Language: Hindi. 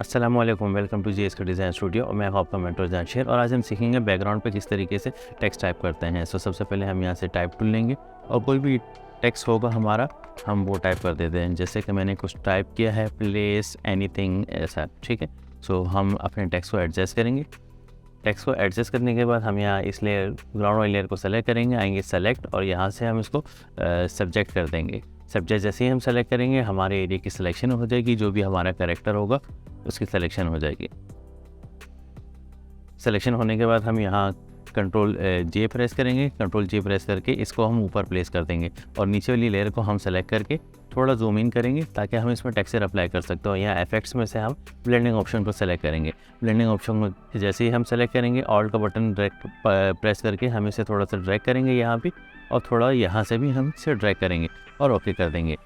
अस्सलामुअलैकुम, welcome to GSK design studio और मैं हूं आपका मेंटर जान और आज हम सीखेंगे बैकग्राउंड पे किस तरीके से टेक्स्ट टाइप करते हैं। सबसे पहले हम यहां से टाइप टूल लेंगे और कोई भी टेक्स्ट होगा हमारा हम वो टाइप कर देते हैं। जैसे कि मैंने कुछ टाइप किया है, प्लेस एनीथिंग, ऐसा, ठीक है। हम अपने टेक्स्ट को एडजस्ट करेंगे। टेक्स्ट को एडजस्ट करने के बाद हम यहाँ इस लेयर, ग्राउंड वाली लेयर को सेलेक्ट करेंगे, आएंगे सेलेक्ट और यहाँ से हम इसको सब्जेक्ट कर देंगे। सब्जेक्ट जैसे ही हम सेलेक्ट करेंगे हमारे एरिया की सिलेक्शन हो जाएगी, जो भी हमारा कैरेक्टर होगा उसकी सिलेक्शन हो जाएगी। सिलेक्शन होने के बाद हम यहाँ कंट्रोल जे प्रेस करेंगे। कंट्रोल जे प्रेस करके इसको हम ऊपर प्लेस कर देंगे और नीचे वाली लेयर को हम सेलेक्ट करके थोड़ा जूम इन करेंगे ताकि हम इसमें टेक्सचर अप्लाई कर सकते हो। यहाँ इफेक्ट्स में से हम ब्लेंडिंग ऑप्शन को सेलेक्ट करेंगे। ब्लेंडिंग ऑप्शन को जैसे ही हम सेलेक्ट करेंगे, ऑल्ट का बटन प्रेस करके हम इसे थोड़ा सा ड्रैग करेंगे यहाँ पे और थोड़ा यहाँ से भी हम इसे ड्रैग करेंगे और ओके कर देंगे।